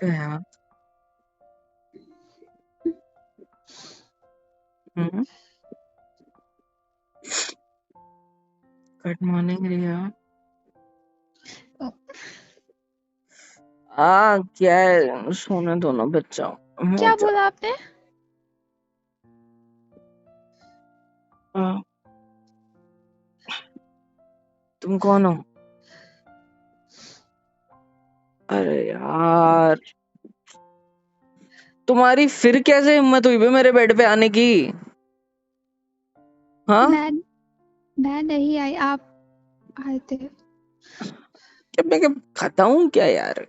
गया। Good morning रिया। क्या है, सोने दो ना बच्चा। क्या बोला आपने? तुम कौन हो? अरे यार, तुम्हारी फिर कैसे हिम्मत हुई बे मेरे बेड पे आने की? हाँ, मैं नहीं आई, आप आए थे। क्या मैं क्या खाता हूँ क्या यार?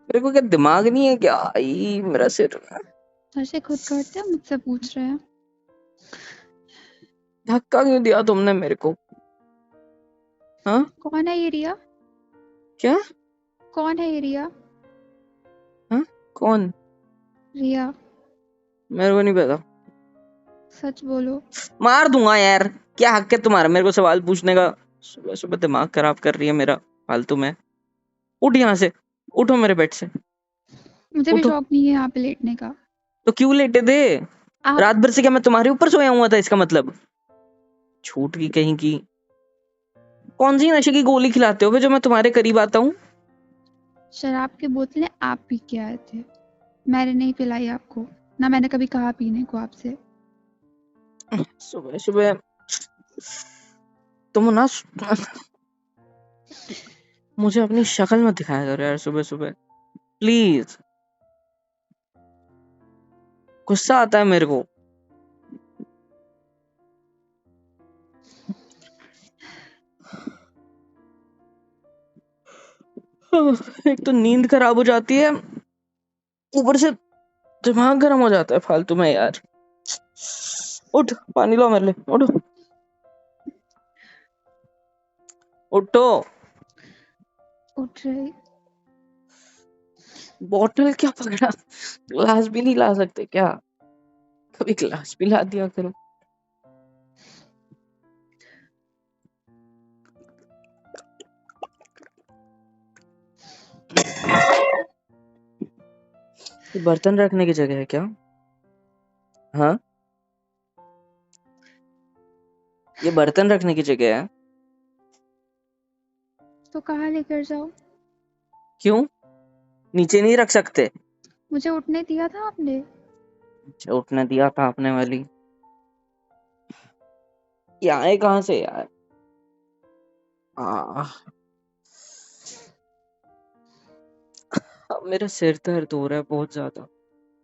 मेरे को क्या दिमाग नहीं है क्या? आई मेरा सिर। ऐसे खुद करते हैं, मुझसे पूछ रहे हैं। धक्का क्यों दिया तुमने मेरे को? हाँ, कौन है ये रिया? क्या? कौन है ये रिया? हाँ, कौन? रिया, मेरे को नहीं पता। सच बोलो। मार दूंगा यार। क्या हक है तुम्हारा मेरे को सवाल पूछने का? सुबह सुबह दिमाग खराब कर रही है मेरा फालतू में। उठ यहाँ से, उठो मेरे बेड से, मुझे भी उठो। शौक नहीं है यहाँ पे लेटने का। तो क्यों लेटे थे? आप रात भर से क्या मैं तुम्हारे ऊपर सोया हुआ था इसका मतलब? छूट की कहीं की। कौन सी नशे की गोली खिलाते हो बे जो मैं तुम्हारे करीब आता हूँ? शराब की बोतलें आप पी के आए थे, मैंने नहीं पिलाई आपको। ना मैंने कभी कहा पीने को आपसे। सुबह सुबह तुम ना मुझे अपनी शक्ल मत दिखाया करो यार सुबह सुबह, प्लीज। गुस्सा आता है मेरे को। एक तो नींद खराब हो जाती है, ऊपर से दिमाग गर्म हो जाता है फालतू में यार। उठ, पानी लो मेरे लिए, उठो, उठो। उठ रही। बॉटल क्या पकड़ा? ग्लास भी नहीं ला सकते क्या? कभी ग्लास भी ला दिया करो। ये बर्तन रखने की जगह है क्या? हाँ, ये बर्तन रखने की जगह है? तो कहाँ लेकर जाओ? क्यों, नीचे नहीं रख सकते? मुझे उठने दिया था आपने। अच्छा, उठने दिया था आपने वाली। ये आए कहाँ से यार? आ, अब मेरा सिर दर्द हो रहा है बहुत ज्यादा।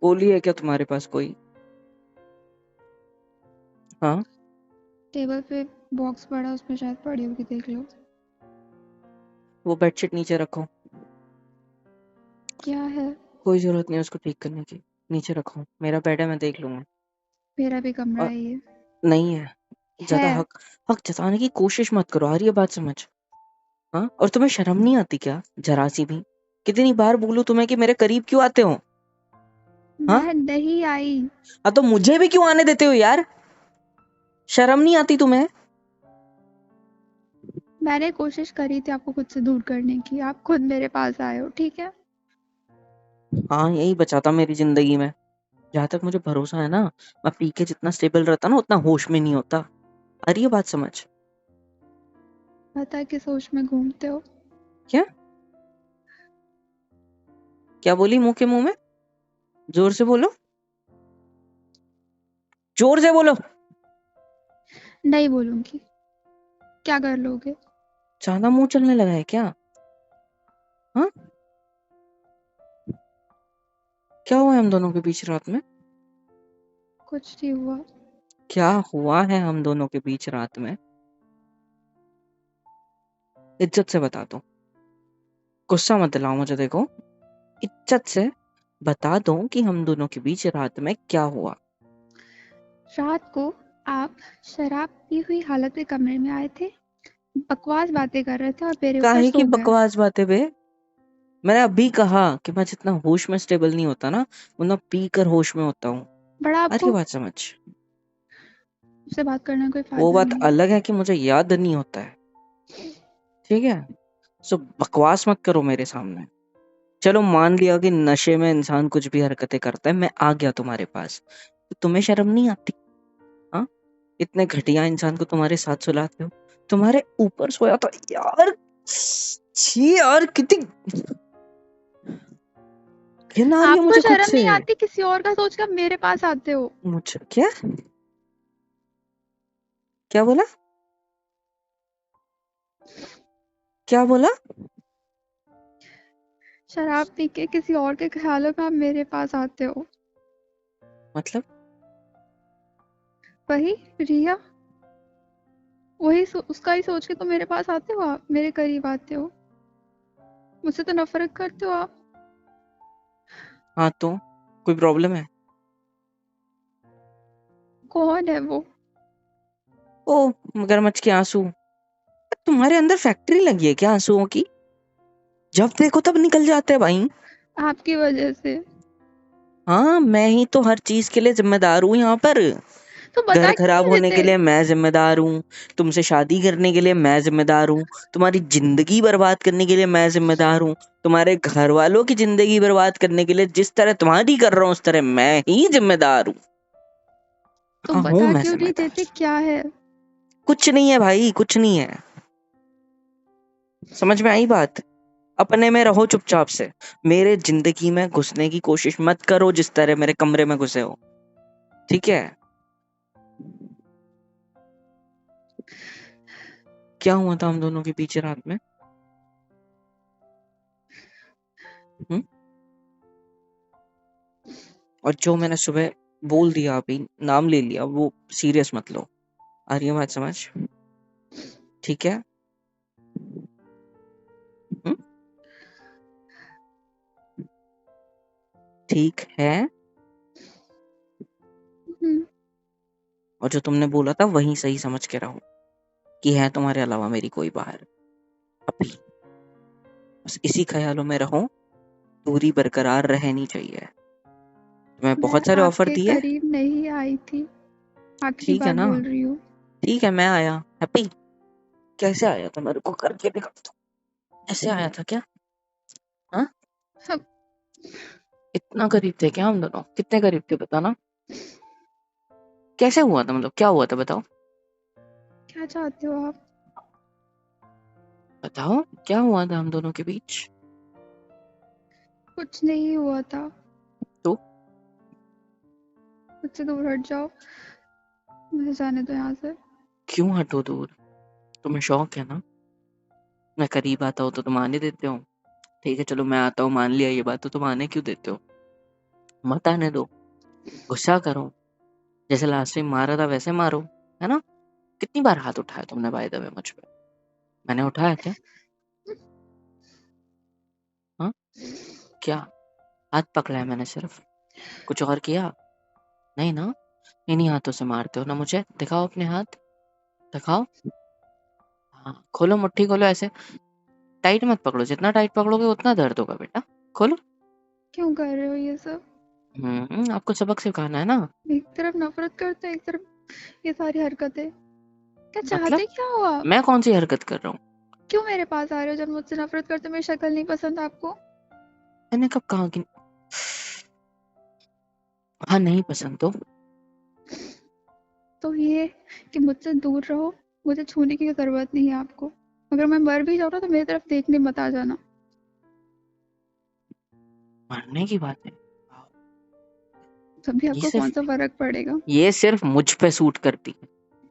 गोली है क्या तुम्हारे पास कोई? हाँ, टेबल पे बॉक्स पड़ा, उसमें शायद पड़ी होगी, देख लो। वो बेडशीट नीचे रखो। क्या है? कोई जरूरत नहीं है उसको ठीक करने की। नीचे रखो, मेरा बेड है, मैं देख लूंगा। मेरा भी कमरा और है ये। नहीं है, ज्यादा है। हक हक जताने की कोशिश मत करो। आ रही है बात समझ? हाँ, और तुम्हें शर्म नहीं आती क्या जरा सी भी? कितनी बार बोलूं तुम्हें कि मेरे करीब क्यों आते हो? हाँ, मैं नहीं आई। हाँ, तो मुझे भी क्यों आने देते हो यार? शर्म नहीं आती तुम्हें? मैंने कोशिश करी थी आपको खुद से दूर करने की, आप खुद मेरे पास आए हो, ठीक है। हाँ, यही बचा था मेरी जिंदगी में। जहां तक मुझे भरोसा है ना, मैं पी के जितना स्टेबल रहता ना उतना होश में नहीं होता। आ रही है बात समझ? पता है किस होश में घूमते हो। क्या? क्या बोली मुंह के मुंह में? जोर से बोलो, जोर से बोलो। नहीं बोलूंगी। क्या कर लोगे? ज्यादा मुंह चलने लगा है क्या? हाँ, क्या हुआ है हम दोनों के बीच रात में? कुछ नहीं हुआ। क्या हुआ है हम दोनों के बीच रात में? इज्जत से बता दो, गुस्सा मत दिलाओ मुझे। देखो, इज्जत से बता दो कि हम दोनों के बीच रात में क्या हुआ। रात को आप शराब पी हुई हालत में कमरे में आए थे, बकवास बातें कर रहे थे और मेरे ऊपर काहे की सो गए। बकवास बातें बे? मैंने अभी कहा कि मैं जितना होश में स्टेबल नहीं होता ना, उतना पी कर होश में होता हूँ। बड़ा अरे आपको बात समझ। उससे बात करने का कोई वो फायदा बात नहीं है। अलग है कि मुझे याद नहीं होता है, ठीक है? सो बकवास मत करो मेरे सामने। चलो मान लिया कि नशे में इंसान कुछ भी हरकतें करता है, मैं आ गया तुम्हारे पास, तो तुम्हें शर्म नहीं आती? हाँ, इतने घटिया इंसान को तुम्हारे साथ सुलाते हो, तुम्हारे ऊपर सोया था यार। छी यार, कितनी घिन आ रही है आपको मुझे खुद शर्म से। नहीं आती? किसी और का सोचकर मेरे पास आते हो। मुझे क्या क्या बोला? क्या बोला? शराब पी के किसी और के ख्यालों में आप मेरे पास आते हो। मतलब वही रिया, उसका ही सोच के तो मेरे पास आते हो, आप मेरे करीब आते हो। मुझसे तो नफरत करते हो आप। हाँ, तो कोई प्रॉब्लम है? कौन है वो? ओ, मगरमच्छ के आंसू। तुम्हारे अंदर फैक्ट्री लगी है क्या आंसुओं की? जब देखो तब निकल जाते हैं भाई। आपकी वजह से। हाँ, मैं ही तो हर चीज के लिए जिम्मेदार हूँ यहाँ पर। तो घर बता क्यों खराब नहीं होने के देते? लिए मैं जिम्मेदार हूँ, तुमसे शादी करने के लिए मैं जिम्मेदार हूँ, तुम्हारी जिंदगी बर्बाद करने के लिए मैं जिम्मेदार हूँ, तुम्हारे घर वालों की जिंदगी बर्बाद करने के लिए जिस तरह तुम्हारी कर रहा हूँ उस तरह मैं ही जिम्मेदार हूँ। तो हाँ, हूँ बता मैं क्यों नहीं जिम्मेदार। देते, क्या है? कुछ नहीं है भाई, कुछ नहीं है। समझ में आई बात? अपने में रहो चुपचाप से। मेरे जिंदगी में घुसने की कोशिश मत करो जिस तरह मेरे कमरे में घुसे हो, ठीक है? क्या हुआ था हम दोनों के पीछे रात में? हम्म? और जो मैंने सुबह बोल दिया, अभी नाम ले लिया, वो सीरियस मत लो। आ रही है बात समझ? ठीक है? हम्म? ठीक है। हम्म, और जो तुमने बोला था वही सही समझ के रहो, कि है तुम्हारे अलावा मेरी कोई बाहर अभी। बस इसी ख्यालों में रहो, दूरी बरकरार रहनी चाहिए। तुम्हें मैं बहुत सारे ऑफर आपके दिए। करीब नहीं आई थी। आखिरी ठीक है बार ना? बोल रही हूँ। ठीक है, मैं आया। हैप्पी कैसे आया था, मेरे को करके दिखा दो। ऐसे आया था क्या? हाँ, सब। इतना करीब थे क्या हम दोनों? कितने करीब थे बताना? कैसे हुआ था, मतलब क्या हुआ था बताओ? क्या चाहते हो आप? बताओ क्या हुआ था हम दोनों के बीच? कुछ नहीं हुआ था। तो मुझसे दूर हट जाओ। मुझे जाने दो यहाँ से। क्यों हटो दूर? तुम्हें शौक है ना? मैं करीब आता हूँ तो तुम आने देते हो। ठीक है चलो, मैं आता हूँ, मान लिया ये बात, तो तुम आने क्यों देते हो? मत आने दो। गुस्सा करो, जैसे लास्ट टाइम मारा था वैसे मारो, है ना? कितनी बार हाथ उठाया तुमने बाय द वे मुझ पे? मैंने उठाया क्या? हाँ, क्या? हाथ पकड़ा है मैंने सिर्फ, कुछ और किया? नहीं ना? इन्हीं हाथों से मारते हो ना मुझे, दिखाओ अपने हाथ, दिखाओ। हाँ, खोलो मुट्ठी, खोलो ऐसे। टाइट मत पकड़ो, जितना टाइट पकड़ोगे उतना दर्द होगा बेटा। खोलो। क्यों कर रहे हो ये सब? आपको सबक सिखाना है ना? एक तरफ नफरत करते हो, एक तरफ ये सारी हरकतें। क्या मतलब चाहते क्या हो आप? मैं कौन सी हरकत कर रहा हूँ? क्यों मेरे पास आ रहे हो जब मुझसे नफरत करते हो? मेरी शक्ल नहीं पसंद आपको? मैंने कब कहा कि हाँ नहीं पसंद तो ये कि मुझसे दूर रहो। मुझे छूने की जरूरत नहीं है आपको। अगर मैं मर भी जाऊँ ना तो मेरी तरफ देखने मत आ जाना। मरने की बात है? तभी ये आपको कौन सिर्फ सा फर्क पड़ेगा? ये सिर्फ मुझ पे सूट करती है।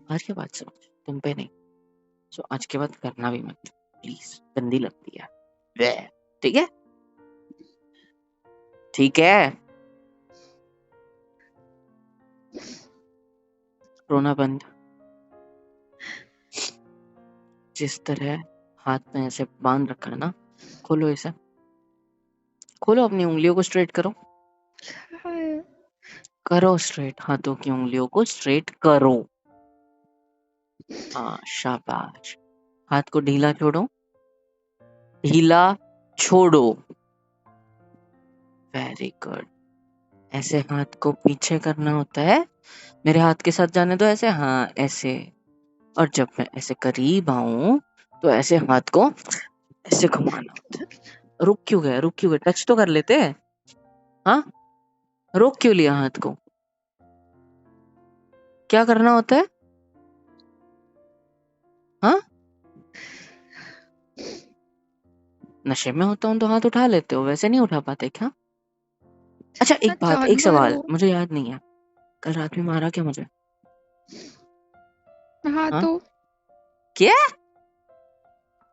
आज के बाद समझ, तुम पे नहीं। सो आज के बाद करना भी मत प्लीज, गंदी लगती है। वे, ठीक है? ठीक है, रोना बंद। जिस तरह हाथ में ऐसे बांध रखा है ना, खोलो इसे, खोलो, अपनी उंगलियों को स्ट्रेट करो। हाय। करो स्ट्रेट, हाथों की उंगलियों को स्ट्रेट करो। हाँ, शाबाश। हाथ को ढीला छोड़ो, ढीला छोड़ो। Very good. ऐसे हाथ को पीछे करना होता है। मेरे हाथ के साथ जाने दो ऐसे, हाँ ऐसे। और जब मैं ऐसे करीब आऊं तो ऐसे हाथ को ऐसे घुमाना होता है। रुक क्यों गए? रुक क्यों गए? टच तो कर लेते। हाँ, रोक क्यों लिया हाथ को? क्या करना होता है? हाँ, नशे में होता हूँ तो हाथ उठा लेते हो, वैसे नहीं उठा पाते क्या? अच्छा एक आप बात, एक जानवर सवाल, हो। मुझे याद नहीं है, कल रात में मारा क्या मुझे? हाँ हाँ, तो क्या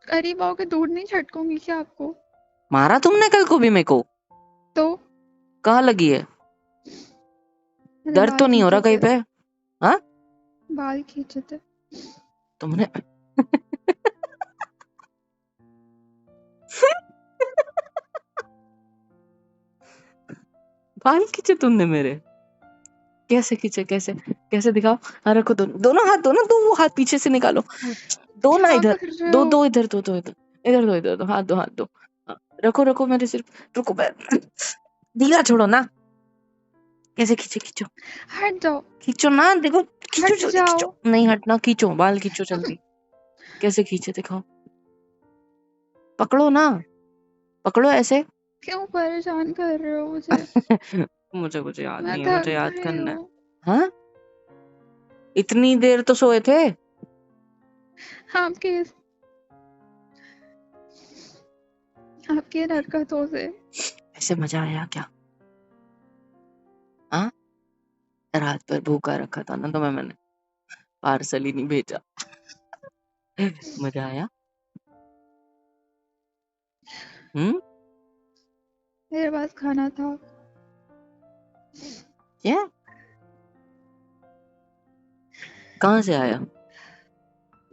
करीब आओगे, दूर नहीं झटकूंगी क्या आपको? मारा तुमने कल को भी मेरे को? तो कहाँ लगी है? मैंने दर्द तो बाल नहीं हो रहा खींचे कहीं थे। पे? हाँ, बाल खींचे थे। तुमने बाल खींचे तुमने मेरे? कैसे खींचे? कैसे? कैसे दिखाओ? हाँ रखो, दोनों दोनों हाथ दो ना, दो वो हाथ पीछे से निकालो, दो ना क्या इधर, कर रहे दो हो? दो इधर, दो दो इधर, इधर दो, इधर दो, हाथ दो, हाथ दो। हाँ, रखो रखो मेरे सिर, रुको ढीला छोड़ो ना। कैसे खींचे? खींचो, हट जाओ। खींचो ना, देखो, खींचो हट जल्दी, जाओ। खींचो, नहीं हटना, खींचो, बाल खींचो जल्दी। कैसे खींचे दिखाओ, पकड़ो ना, पकड़ो ऐसे। क्यों परेशान कर रहे हो मुझे? मुझे कुछ याद मैं नहीं है, मुझे थक याद गई करना है। हूँ। हाँ, इतनी देर तो सोए थे? आपके आपकी हरकतों से। ऐसे मजा आया क्या? हाँ, रात भर भूखा रखा था ना, तो मैंने पार्सल ही नहीं भेजा। मजा आया? हम्म, मेरे पास खाना था। क्या? कहाँ से आया?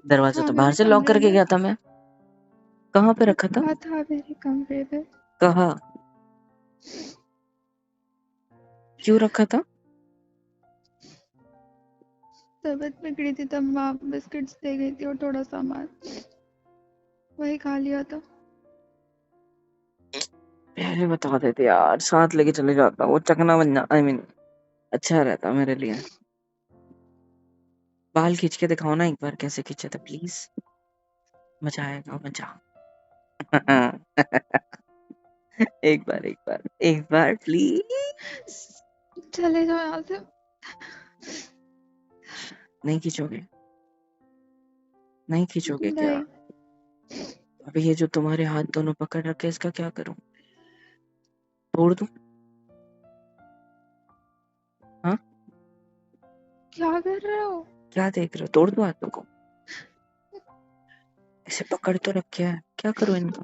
दरवाजा था तो बाहर मेरे से लॉक कमरे करके में। गया था मैं। कहाँ पे रखा था? था मेरे कमरे में। कहाँ? क्यों रखा था? तबीयत बिगड़ी थी तब माँ बिस्किट्स दे गई थी और थोड़ा सामान, वही खा लिया था। पहले बता देते यार, साथ लेके चले जाता, वो चकना बन जा, आई मीन अच्छा रहता मेरे लिए। बाल खींच के दिखाओ ना एक बार, कैसे खींचे थे प्लीज, मजा आएगा, मजा। एक बार, एक बार, एक बार प्लीज। चले जाओ यहाँ से। नहीं खींचोगे? नहीं खींचोगे क्या? नहीं। अभी ये जो तुम्हारे हाथ दोनों पकड़ रखे, इसका क्या करूं? तोड़ दूं? हाँ, क्या कर रहे हो? क्या देख रहे हो? तोड़ दूं हाथों को? इसे पकड़ तो रखे है, क्या करूं इनका?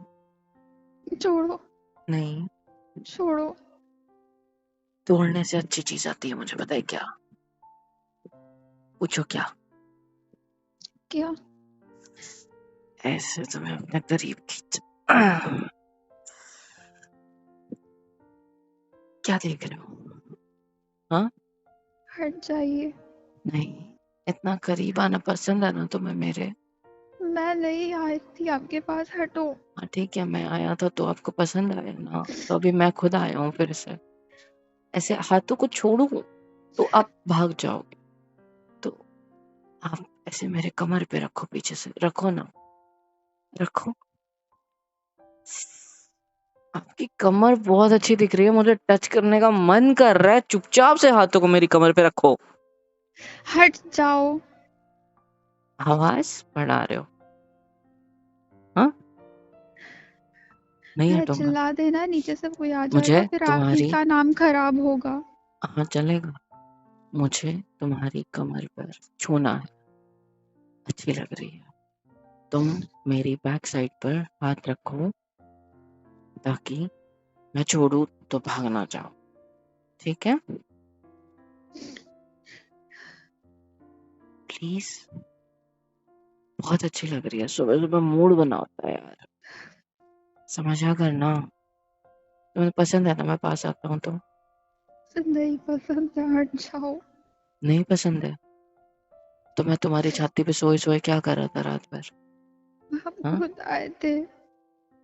छोड़ो। नहीं, छोड़ो। तोड़ने से अच्छी चीज आती है, मुझे पता है क्या। पूछो क्या? क्या? ऐसे तुम्हें अपने करीब खींच। क्या देख रहे हो? हाँ, हट जाइए। नहीं, इतना करीब आना पसंद है ना तुम्हें मेरे? मैं नहीं आई थी आपके पास, हटो। हाँ ठीक है, मैं आया था तो आपको पसंद आया ना, तो अभी मैं खुद आया हूँ फिर से। ऐसे हाथों को छोड़ू तो आप भाग जाओगे, तो आप ऐसे मेरे कमर पे रखो, पीछे से रखो ना, रखो। आपकी कमर बहुत अच्छी दिख रही है, मुझे टच करने का मन कर रहा है, चुपचाप से हाथों को मेरी कमर पे रखो। हट जाओ। आवाज बढ़ा रहे हो? हाँ, नहीं अरे हटूंगा। चिल्ला देना, नीचे से कोई आ मुझे जाएगा, फिर आप ही तुम्हारी, का नाम खराब होगा। हाँ चलेगा, मुझे तुम्हारी कमर पर छूना है, अच्छी लग रही है। तुम मेरी बैक साइड पर हाथ रखो, ताकि मैं छोड़ू तो भाग ना जाओ, ठीक है? प्लीज, बहुत अच्छी लग रही है, सुबह सुबह मूड बना होता है यार, समझा करना। तुम्हें पसंद है ना मैं पास आता हूँ तो? नहीं पसंद है, हट जाओ। नहीं पसंद है तो मैं तुम्हारी छाती पे सोए सोए क्या कर रहा था रात भर? आप हाँ, खुद आए थे।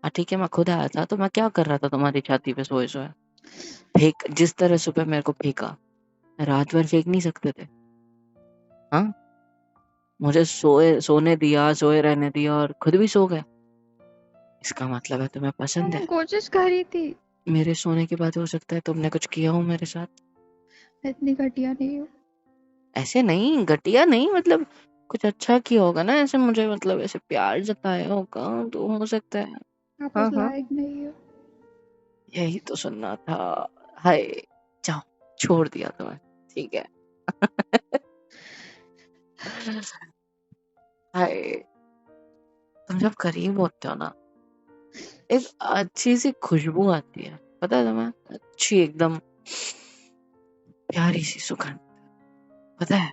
हाँ ठीक है, मैं खुद आया था तो मैं क्या कर रहा था तुम्हारी छाती पे सोए सोए? फेंक, जिस तरह सुबह मेरे को फेंका, रात भर फेंक नहीं सकते थे? हाँ, मुझे सोने दिया, सोए रहने दिया और खुद भी सो गए, इसका मतलब है तुम्हें पसंद है। कोशिश करी थी। मेरे सोने के बाद हो सकता है तुमने कुछ किया हो मेरे साथ। इतनी घटिया नहीं हूँ। ऐसे नहीं, घटिया नहीं, मतलब कुछ अच्छा किया होगा ना, ऐसे मुझे मतलब ऐसे प्यार जताया होगा तो हो सकता है। आप हाँ उस हाँ, लायक नहीं हो। यही तो सुनना था। हाय, जाओ, छोड़ दिया तुम्हें, ठीक है। हाय, तुम जब करीब होते हो ना, एक अच्छी सी खुशबू आती है, पता है तुम्हें, अच्छी एकदम प्यारी सी सुगंध, पता है,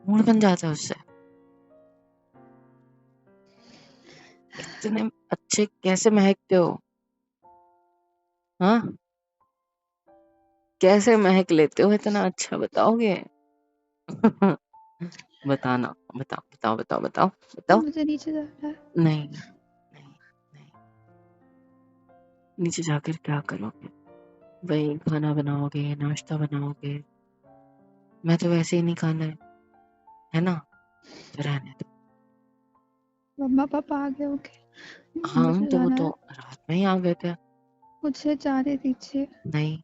मूड बन जाता है उससे। इतने अच्छे कैसे महकते हो, हाँ, कैसे महक लेते हो इतना अच्छा, बताओगे? बताना, बताओ बताओ बताओ बताओ बताओ। मुझे नीचे जाना है। नहीं नहीं नहीं, नीचे जाकर क्या करोगे? वही खाना बनाओगे, नाश्ता बनाओगे, मैं तो वैसे ही नहीं खाना है ना, तो रहने दो। मम्मा पापा आ गए होंगे। हाँ, मुझे तो वो जाना तो है। रात में ही आ गए थे। मुझे जाने दीजिए। नहीं,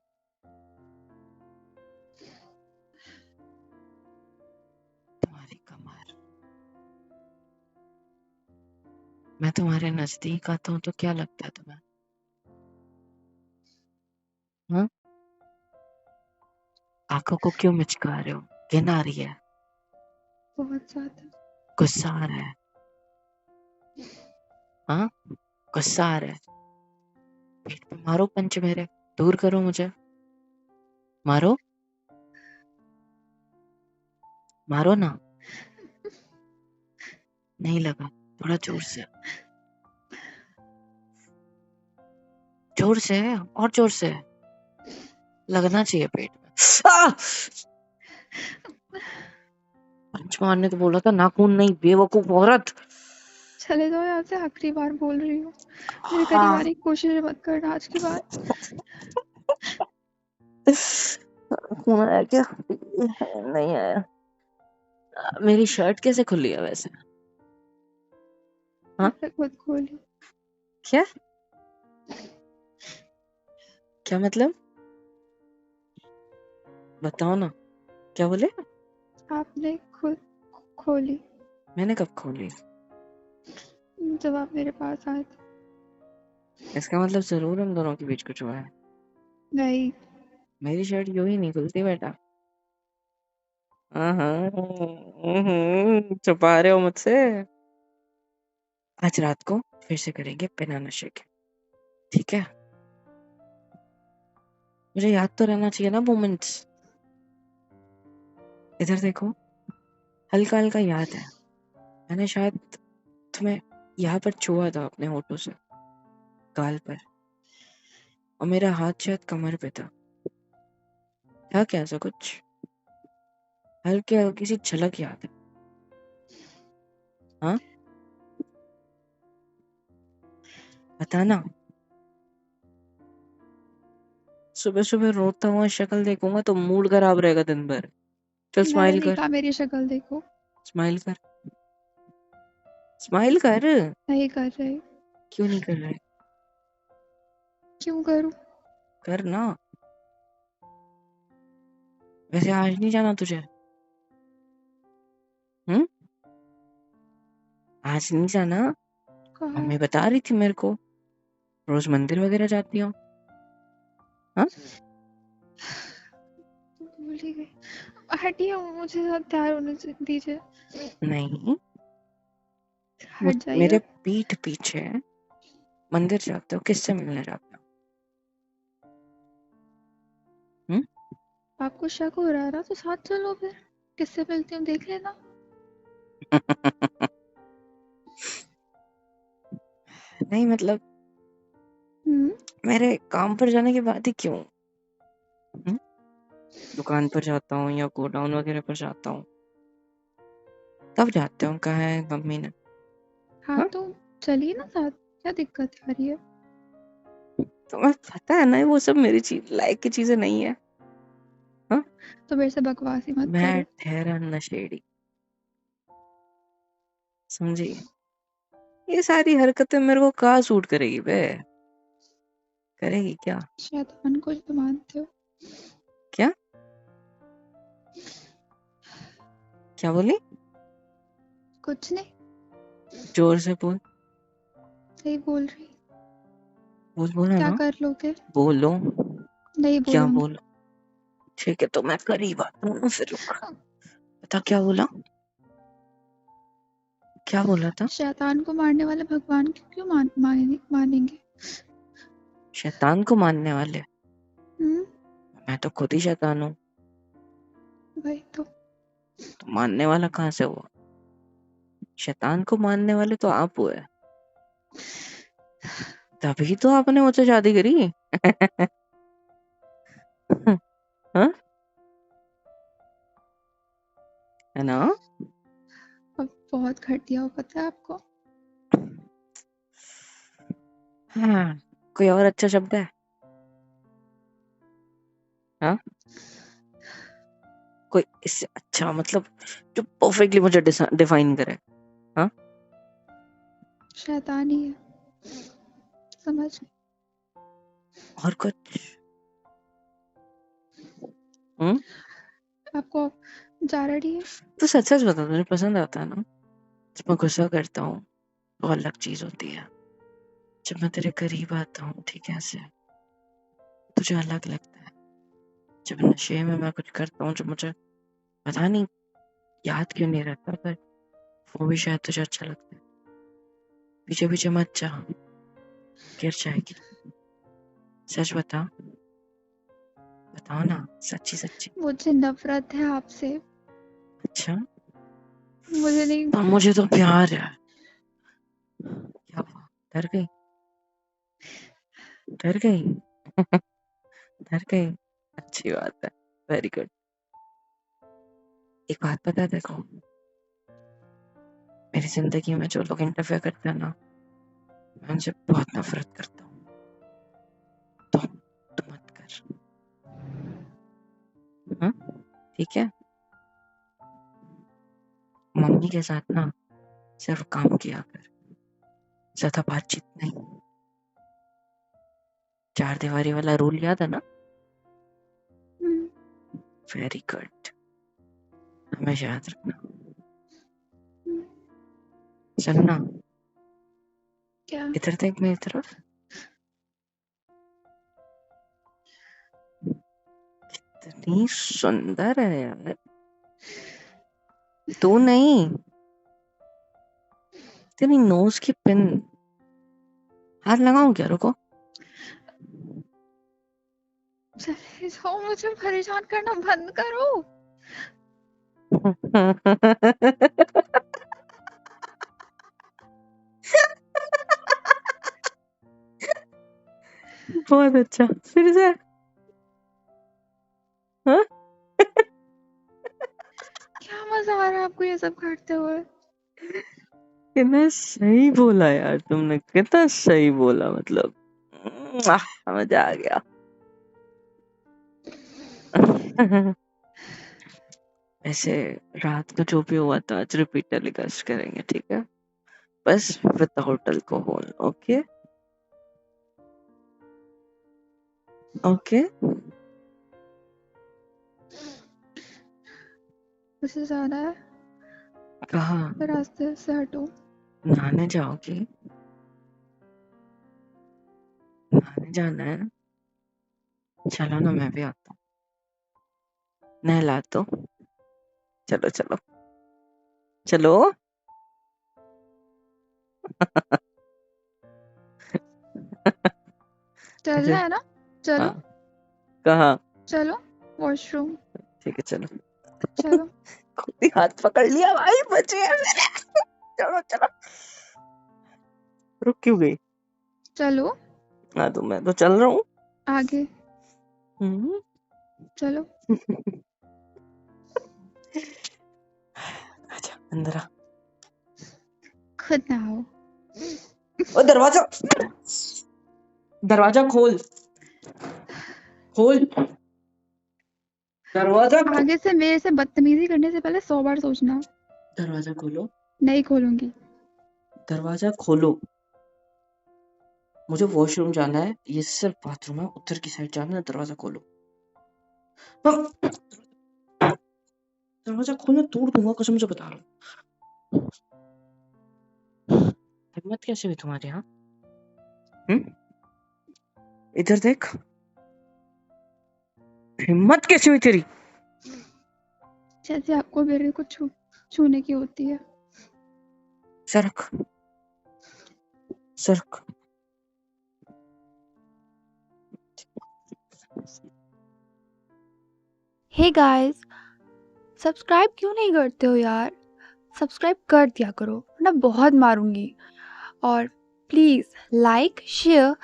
तुम्हारी कमर, मैं तुम्हारे नजदीक आता हूँ तो क्या लगता है तुम्हें, हाँ? आंखों को क्यों मिचका रहे हो, घिन आ रही है, बहुत ज्यादा। गुस्सा आ रहा है, हाँ, गुस्सा आ रहा है, पेट पे मारो पंच मेरे, दूर करो मुझे, मारो, मारो ना, नहीं लगा, थोड़ा जोर से, जोर से, और जोर से, लगना चाहिए पेट में। पंच मारने तो बोला था, नाखून नहीं, बेवकूफ औरत। चले जाओ यहाँ से, आखिरी बार बोल रही हूँ। मेरे करीब हाँ। आने की कोशिश मत करना आज के बाद। खून आया क्या? नहीं आया। मेरी शर्ट कैसे खुली है वैसे, हाँ? आपने खुद खोली। क्या, क्या मतलब, बताओ ना, क्या बोले? आपने खुद खोली मैंने कब खोली? जब आप मेरे पास आए थे। इसका मतलब जरूर हम दोनों के बीच कुछ हुआ है। नहीं। मेरी शर्ट यूं ही नहीं खुलती बेटा। हाँ, छुपा रहे हो मुझसे। आज रात को फिर से करेंगे बिना नशे के, ठीक है? मुझे याद तो रहना चाहिए ना मोमेंट्स। इधर देखो, हल्का हल्का याद है, मैंने शायद तुम्हें यहाँ पर छुआ था अपने होठों से, गाल पर, और मेरा हाथ शायद कमर पे था क्या ऐसा कुछ, हल्की हल्की सी झलक याद है, हाँ? बताना। सुबह सुबह रोता हुआ शक्ल देखूंगा तो मूड खराब रहेगा दिन भर। चल मैंने स्माइल नहीं कर, कहा मेरी शक्ल देखो। स्माइल कर, स्माइल कर। नहीं कर रहे। क्यों नहीं कर रहे? क्यों करूं? कर ना। वैसे आज नहीं जाना तुझे, हम्म? आज नहीं जाना? कहा? मम्मी बता रही थी मेरे को, रोज मंदिर वगैरह जाती हो, हाँ? भूल ही गई। हटिए, मुझे साथ तैयार होने दीजिए। नहीं, हट जाइए मेरे अब। पीठ पीछे मंदिर जाते हो, किससे मिलने जाते हो, हम्म? आपको शक हो रहा है ना, तो साथ चलो फिर। किससे मिलती हूँ देख लेना। नहीं मतलब, हम्म। मेरे काम पर जाने के बाद ही क्यों, हम्म? दुकान पर जाता हूँ या गोडाउन वगैरह पर जाता हूँ, तब जाते हो, कहा है मम्मी ने, हाँ हाँ? तो चलिए ना साथ। क्या दिक्कत आ रही है? तुम्हें पता है ना वो सब मेरी चीज लायक की चीजें नहीं है, हाँ? तो मेरे से बकवास ही मत मैं करो। ठहरा नशेड़ी, समझी? ये सारी हरकतें मेरे को कहाँ सूट करेगी बे? करेगी क्या? शैतान को जो मानते हो। क्या क्या बोली? कुछ नहीं, जोर से बोल। सही बोल रही। बोला क्या ना। कर लोगे? बोलो। नहीं क्या बोलूंगी। बोलो? ठीक है तो मैं करीब आता हूँ ना, फिर रुक। बता क्या बोला? क्या बोला था? शैतान को मारने वाले भगवान को क्यों मानेंगे? शैतान को मानने वाले? हम्म, मैं तो खुद ही शैतान हूँ। वही तो। तो मानने वाला कहाँ से हुआ? शैतान को मानने वाले तो आप हुए। तभी तो आपने मुझसे शादी करी। हाँ? है ना? अब बहुत घटिया हो, पता है आपको? हाँ। कोई और अच्छा शब्द है? हाँ? कोई इससे अच्छा, मतलब जो परफेक्टली मुझे डिफाइन करे। हाँ? शैतान ही है, समझ। और कुछ? हम्म? आपको जा रही है। तो सच सच बता, तुझे पसंद आता है ना? जब मैं गुस्सा करता हूँ तो अलग चीज होती है, जब मैं तेरे करीब आता हूँ ठीक है ऐसे, तुझे अलग लगता है। जब नशे में मैं कुछ करता हूँ जो मुझे पता नहीं याद क्यों नहीं रहता, पर वो भी शायद तुझे अच्छा लगता है। पीछे पीछे मत जा, गिर जाएगी। सच बता, बताओ ना, सच्ची सच्ची। मुझे नफरत है आपसे। अच्छा, मुझे नहीं। पर मुझे तो प्यार है। क्या हुआ, डर गई? डर गई? डर गई? अच्छी बात है, वेरी गुड। एक बात पता है देखो, मेरी जिंदगी में जो लोग इंटरफेयर करते हैं ना, मैं उनसे बहुत नफरत करता हूँ। तो मत कर। हाँ? ठीक है? मम्मी के साथ ना सिर्फ काम किया कर, ज्यादा बातचीत नहीं। 4 दीवारी वाला रूल याद है ना? हम्म, वेरी गुड, हमेशा याद रखना। हम्म, चल ना, क्या? इधर देख मेरी तरफ। इतनी सुंदर है यार तू। नहीं, तेरी नोज की पिन। हाथ लगाऊं क्या? रुको। चले जाओ, मुझे परेशान करना बंद करो। बहुत अच्छा, फिर से। हाँ? क्या मजा आ रहा है आपको ये सब करते हुए? कितना सही बोला यार तुमने, कितना सही बोला, मतलब मजा आ गया। ऐसे रात को जो भी हुआ था आज रिपीट टेलीकास्ट करेंगे, ठीक है? बस विद द होटल को होल। Okay okay. मुझे जाना है, कहाँ? रास्ते से हटो। नहाने जाओगी? नहाने जाना है? चलो ना, मैं भी आता हूँ, नहला तो। चलो चलो चलो। चलना ऐसे। है ना? चलो। हाँ। कहाँ? चलो, वॉशरूम। ठीक है चलो। चलो। खुद ही हाथ पकड़ लिया भाई, बचे हैं मेरे। चलो चलो। रुक क्यों गई? चलो हाँ तो मैं तो चल रहा हूँ। आगे। हम्म। चलो। आजा अंदर आ। खुद ना आओ। ओ दरवाजा, दरवाजा खोल, खोल दरवाजा। आगे से मेरे से बदतमीजी करने से पहले 100 बार सोचना। दरवाजा खोलो। नहीं खोलूंगी। दरवाजा खोलो, मुझे वॉशरूम जाना है, ये सिर्फ बाथरूम है, उधर की साइड जाना है, दरवाजा खोलो। दरवाजा खोलना तोड़ दूंगा, कसम से बता रहा हूँ। हिम्मत कैसे हुई तुम्हारे यहाँ? इधर देख, हिम्मत कैसे हुई तेरी? जैसे आपको मेरे को छूने की होती है। सरक सरक। हे गाइस, सब्सक्राइब क्यों नहीं करते हो यार? सब्सक्राइब कर दिया करो वरना बहुत मारूंगी। और प्लीज़ लाइक शेयर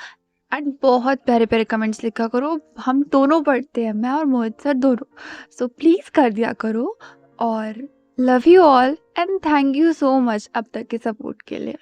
एंड बहुत प्यारे प्यारे कमेंट्स लिखा करो। हम दोनों पढ़ते हैं, मैं और मोहित सर दोनों। सो प्लीज़ कर दिया करो। और love you all and thank you so much अब तक के सपोर्ट के लिए।